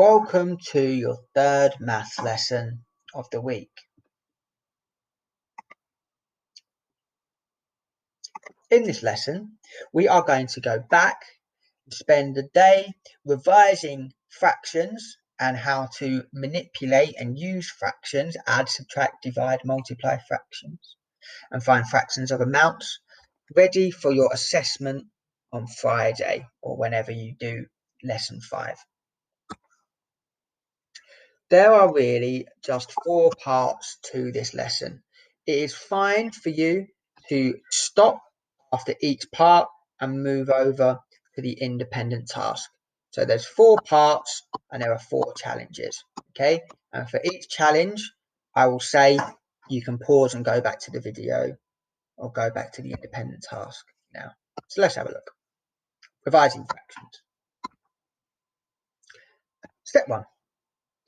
Welcome to your third maths lesson of the week. In this lesson, we are going to go back and spend the day revising fractions and how to manipulate and use fractions, add, subtract, divide, multiply fractions, and find fractions of amounts ready for your assessment on Friday or whenever you do lesson 5. There are really just 4 parts to this lesson. It is fine for you to stop after each part and move over to the independent task. So there's 4 parts and there are 4 challenges. Okay, and for each challenge, I will say you can pause and go back to the video or go back to the independent task now. So let's have a look. Revising fractions. Step 1,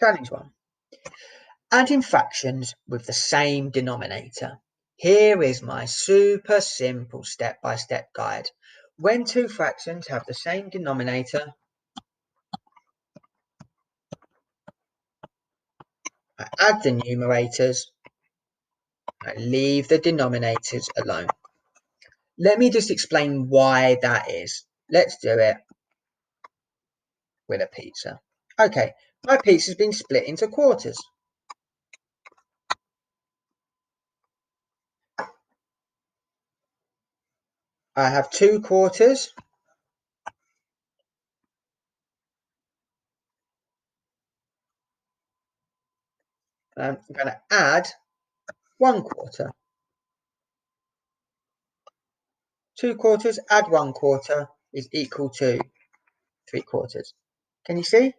challenge 1. Adding fractions with the same denominator. Here is my super simple step-by-step guide. When 2 fractions have the same denominator, I add the numerators, I leave the denominators alone. Let me just explain why that is. Let's do it with a pizza. Okay, my pizza's been split into quarters. I have 2 quarters. I'm going to add 1 quarter. 2 quarters add 1 quarter is equal to 3 quarters. Can you see?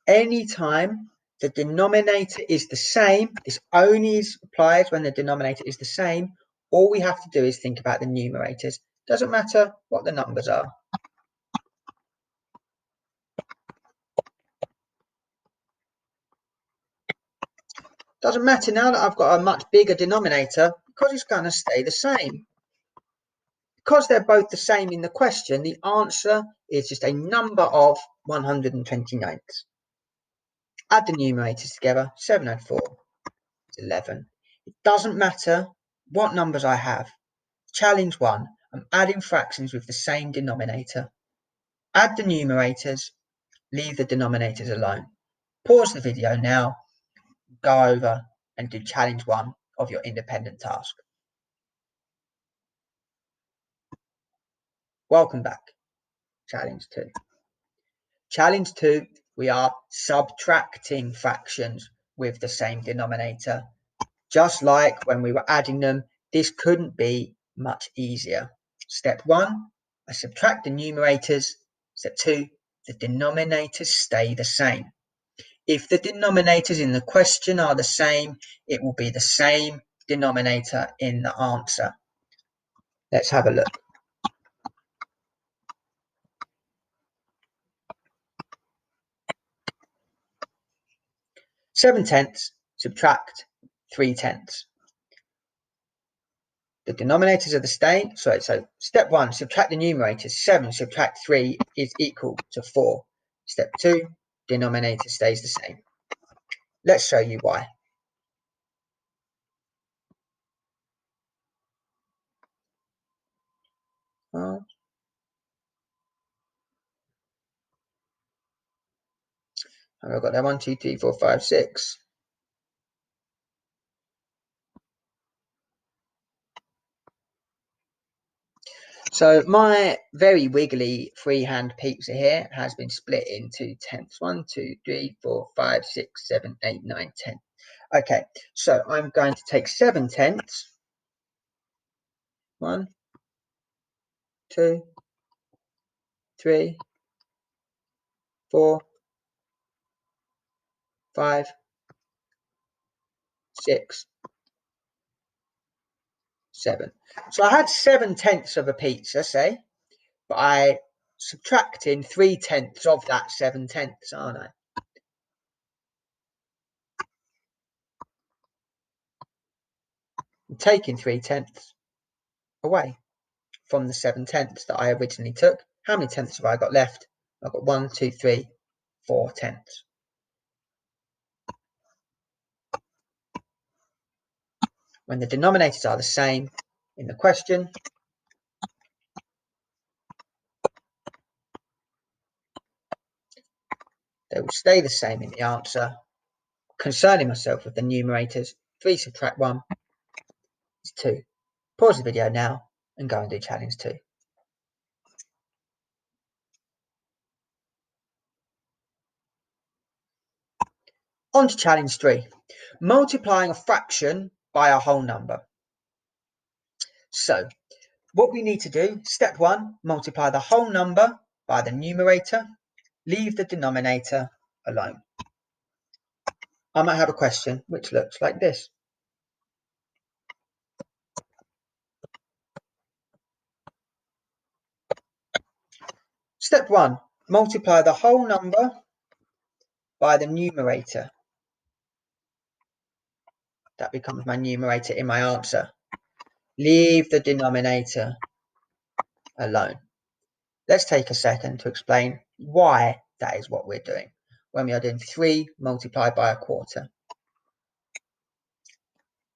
Anytime the denominator is the same, this only applies when the denominator is the same. All we have to do is think about the numerators. Doesn't matter what the numbers are. Doesn't matter now that I've got a much bigger denominator because it's going to stay the same. Because they're both the same in the question, the answer is just a number of 129. Add the numerators together, 704 is 11. It doesn't matter what numbers I have. Challenge 1, I'm adding fractions with the same denominator. Add the numerators, leave the denominators alone. Pause the video now, go over and do challenge 1 of your independent task. Welcome back. Challenge 2. Challenge 2, we are subtracting fractions with the same denominator. Just like when we were adding them, this couldn't be much easier. Step 1, I subtract the numerators. Step 2, the denominators stay the same. If the denominators in the question are the same, it will be the same denominator in the answer. Let's have a look. 7/10 subtract 3/10. The denominators are the same. So step 1, subtract the numerators. 7 subtract 3 is equal to 4. Step 2, denominator stays the same. Let's show you why. I've got that 1, 2, 3, 4, 5, 6. So my very wiggly freehand pizza here has been split into tenths. 1, 2, 3, 4, 5, 6, 7, 8, 9, 10. Okay, so I'm going to take 7/10. 1, 2, 3, 4, 5, 6, 7. So I had 7/10 of a pizza, say, but I subtracting 3/10 of that 7/10, aren't I? I'm taking 3/10 away from the 7/10 that I originally took. How many tenths have I got left? I've got 1, 2, 3, 4 tenths. When the denominators are the same in the question, they will stay the same in the answer. Concerning myself with the numerators, 3 subtract 1 is 2. Pause the video now and go and do challenge 2. On to challenge 3. Multiplying a fraction by a whole number. So, what we need to do, step 1, multiply the whole number by the numerator, leave the denominator alone. I might have a question which looks like this. Step 1, multiply the whole number by the numerator. That becomes my numerator in my answer. Leave the denominator alone. Let's take a second to explain why that is what we're doing when we are doing 3 multiplied by a quarter.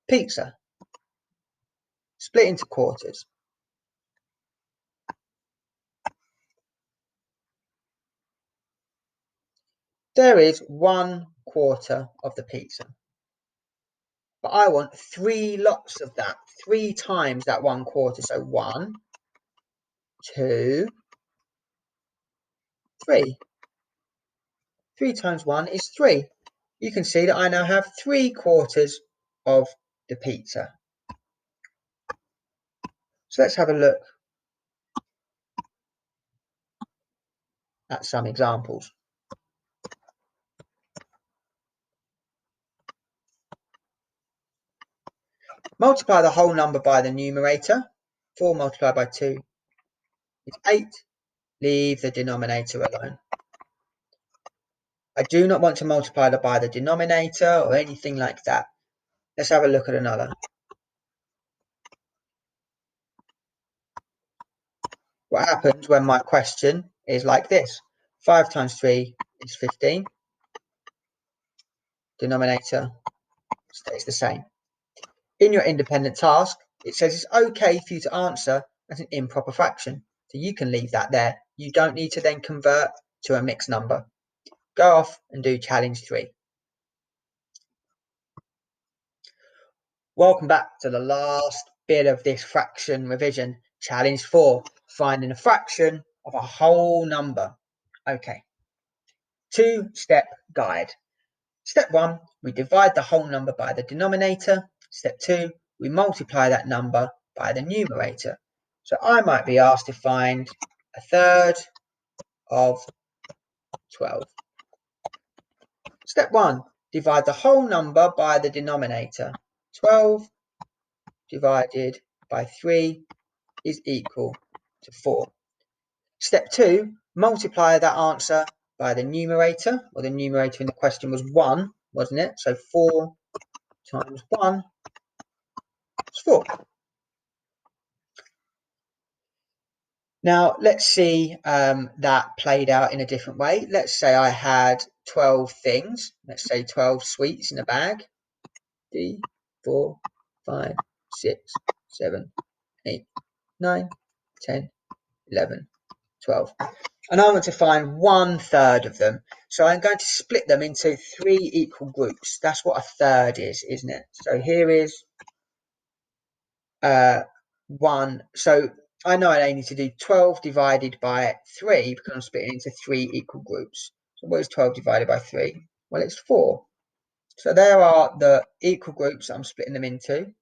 Pizza, split into quarters. There is 1/4 of the pizza. But I want 3 lots of that, 3 times that 1/4. So 1, 2, 3. 3 times 1 is 3. You can see that I now have 3/4 of the pizza. So let's have a look at some examples. Multiply the whole number by the numerator. 4 multiplied by 2 is 8. Leave the denominator alone. I do not want to multiply by the denominator or anything like that. Let's have a look at another. What happens when my question is like this? 5 times 3 is 15. Denominator stays the same. In your independent task, it says it's okay for you to answer as an improper fraction. So you can leave that there. You don't need to then convert to a mixed number. Go off and do challenge 3. Welcome back to the last bit of this fraction revision. Challenge 4, finding a fraction of a whole number. Okay, 2-step guide. Step 1, we divide the whole number by the denominator. Step 2, we multiply that number by the numerator. So I might be asked to find 1/3 of 12. Step 1, divide the whole number by the denominator. 12 divided by 3 is equal to 4. Step 2, multiply that answer by the numerator, or the numerator in the question was 1, wasn't it? So 4 times 1 is 4. Now, let's see that played out in a different way. Let's say I had 12 things. Let's say 12 sweets in a bag. 3, 4, 5, 6, 7, 8, 9, 10, 11, 12. And I want to find 1/3 of them. So I'm going to split them into 3 equal groups. That's what 1/3 is, isn't it? So here is 1. So I know I need to do 12 divided by 3 because I'm splitting into 3 equal groups. So what is 12 divided by 3? Well, it's 4. So there are the equal groups I'm splitting them into.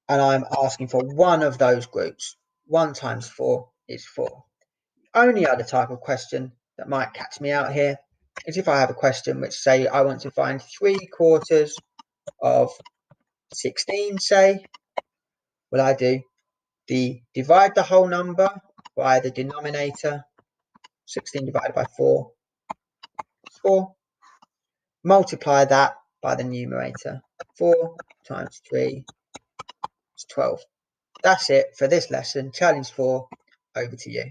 And I'm asking for one of those groups. 1 times 4 is 4. Only other type of question that might catch me out here is if I have a question which say I want to find 3/4 of 16, say. Will I do divide the whole number by the denominator? 16 divided by 4 is 4. Multiply that by the numerator. 4 times 3 is 12. That's it for this lesson. Challenge 4, over to you.